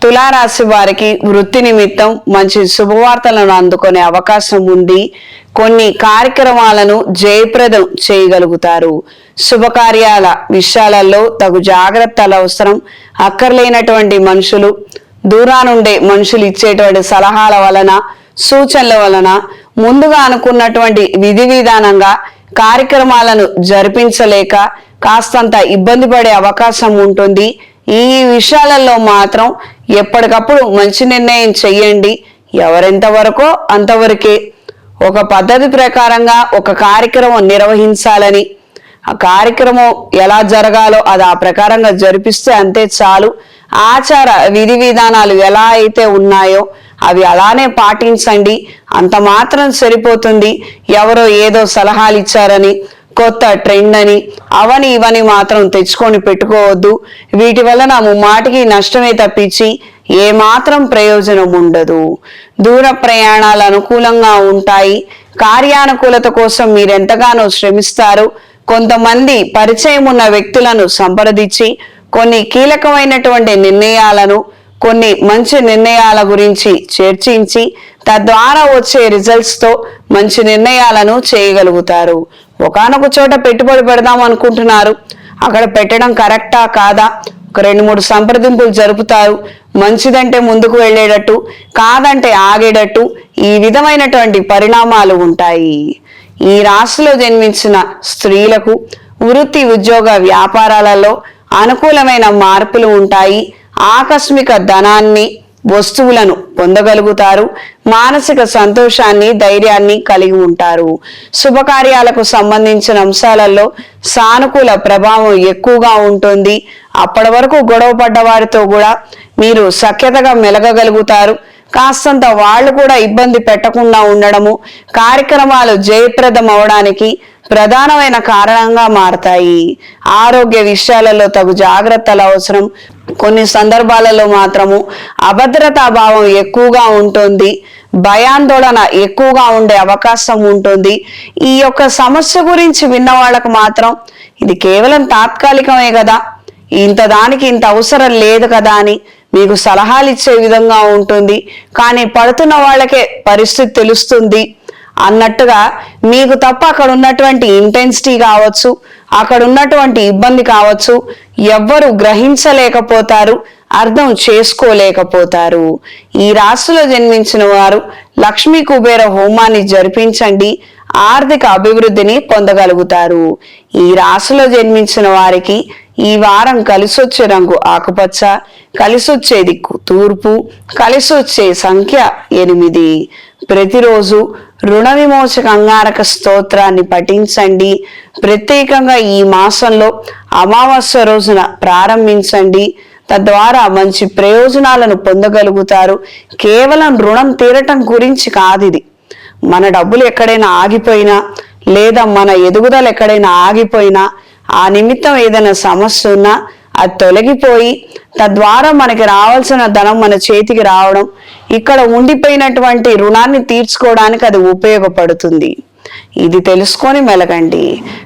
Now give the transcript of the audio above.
తులారాశి వారికి వృత్తి నిమిత్తం మంచి శుభవార్తలను అందుకునే అవకాశం ఉంది. కొన్ని కార్యక్రమాలను జయప్రదం చేయగలుగుతారు. శుభకార్యాల విషయాలలో తగు జాగ్రత్తలు అవసరం. అక్కర్లేనటువంటి మనుషులు, దూరానుండే మనుషులు ఇచ్చేటువంటి సలహాల వలన, సూచనల వలన ముందుగా అనుకున్నటువంటి విధి విధానంగా కార్యక్రమాలను జరిపించలేక కాస్తంత ఇబ్బంది పడే అవకాశం ఉంటుంది. ఈ విషయాలలో మాత్రం ఎప్పటికప్పుడు మంచి నిర్ణయం చెయ్యండి. ఎవరెంత వరకో అంతవరకే. ఒక పద్ధతి ప్రకారంగా ఒక కార్యక్రమం నిర్వహించాలని, ఆ కార్యక్రమం ఎలా జరగాలో అది ఆ ప్రకారంగా జరిపిస్తే అంతే చాలు. ఆచార విధి విధానాలు ఎలా అయితే ఉన్నాయో అవి అలానే పాటించండి. అంత మాత్రం సరిపోతుంది. ఎవరో ఏదో సలహాలు ఇచ్చారని, కొత్త ట్రెండ్ అని అవని ఇవని మాత్రం తెచ్చుకొని పెట్టుకోవద్దు. వీటి వలన ముమ్మాటికి నష్టమే తప్పించి ఏ మాత్రం ప్రయోజనం ఉండదు. దూర ప్రయాణాలు అనుకూలంగా ఉంటాయి. కార్యానుకూలత కోసం మీరెంతగానో శ్రమిస్తారు. కొంతమంది పరిచయం ఉన్న వ్యక్తులను సంప్రదించి కొన్ని కీలకమైనటువంటి నిర్ణయాలను, కొన్ని మంచి నిర్ణయాల గురించి చర్చించి తద్వారా వచ్చే రిజల్ట్స్ తో మంచి నిర్ణయాలను చేయగలుగుతారు. ఒకానొక చోట పెట్టుబడి పెడదాం అనుకుంటున్నారు. అక్కడ పెట్టడం కరెక్టా కాదా, ఒక 2-3 సంప్రదింపులు జరుపుతారు. మంచిదంటే ముందుకు వెళ్ళేటట్టు, కాదంటే ఆగేటట్టు ఈ విధమైనటువంటి పరిణామాలు ఉంటాయి. ఈ రాశిలో జన్మించిన స్త్రీలకు వృత్తి, ఉద్యోగ, వ్యాపారాలలో అనుకూలమైన మార్పులు ఉంటాయి. ఆకస్మిక ధనాన్ని, వస్తువులను పొందగలుగుతారు. మానసిక సంతోషాన్ని, ధైర్యాన్ని కలిగి ఉంటారు. శుభకార్యాలకు సంబంధించిన అంశాలలో సానుకూల ప్రభావం ఎక్కువగా ఉంటుంది. అప్పటి వరకు గొడవ పడ్డ వారితో కూడా మీరు సఖ్యతగా మెలగగలుగుతారు. కాస్తంత వాళ్ళు కూడా ఇబ్బంది పెట్టకుండా ఉండడము కార్యక్రమాలు జయప్రదం అవడానికి ప్రధానమైన కారణంగా మారతాయి. ఆరోగ్య విషయాలలో తగు జాగ్రత్తలు అవసరం. కొన్ని సందర్భాలలో మాత్రము అభద్రతా భావం ఎక్కువగా ఉంటుంది. భయాందోళన ఎక్కువగా ఉండే అవకాశం ఉంటుంది. ఈ యొక్క సమస్య గురించి విన్న వాళ్ళకు మాత్రం ఇది కేవలం తాత్కాలికమే కదా, ఇంత దానికి ఇంత అవసరం లేదు కదా అని మీకు సలహాలు ఇచ్చే విధంగా ఉంటుంది. కానీ పడుతున్న వాళ్ళకే పరిస్థితి తెలుస్తుంది అన్నట్టుగా మీకు తప్ప అక్కడ ఉన్నటువంటి ఇంటెన్సిటీ కావచ్చు, అక్కడ ఉన్నటువంటి ఇబ్బంది కావచ్చు, ఎవ్వరు గ్రహించలేకపోతారు, అర్థం చేసుకోలేకపోతారు. ఈ రాశిలో జన్మించిన వారు లక్ష్మీ కుబేర హోమాన్ని జరిపించండి. ఆర్థిక అభివృద్ధిని పొందగలుగుతారు. ఈ రాశిలో జన్మించిన వారికి ఈ వారం కలిసొచ్చే రంగు ఆకుపచ్చ, కలిసొచ్చే దిక్కు తూర్పు, కలిసొచ్చే సంఖ్య 8. ప్రతిరోజు రుణ విమోచక అంగారక స్తోత్రాన్ని పఠించండి. ప్రత్యేకంగా ఈ మాసంలో అమావాస్య రోజున ప్రారంభించండి. తద్వారా మంచి ప్రయోజనాలను పొందగలుగుతారు. కేవలం రుణం తీరటం గురించి కాదు ఇది. మన డబ్బులు ఎక్కడైనా ఆగిపోయినా, లేదా మన ఎదుగుదల ఎక్కడైనా ఆగిపోయినా, ఆ నిమిత్తం ఏదైనా సమస్య ఉన్నా అది తొలగిపోయి తద్వారా మనకి రావాల్సిన ధనం మన చేతికి రావడం, ఇక్కడ ఉండిపోయినటువంటి రుణాన్ని తీర్చుకోవడానికి అది ఉపయోగపడుతుంది. ఇది తెలుసుకొని మెలగండి.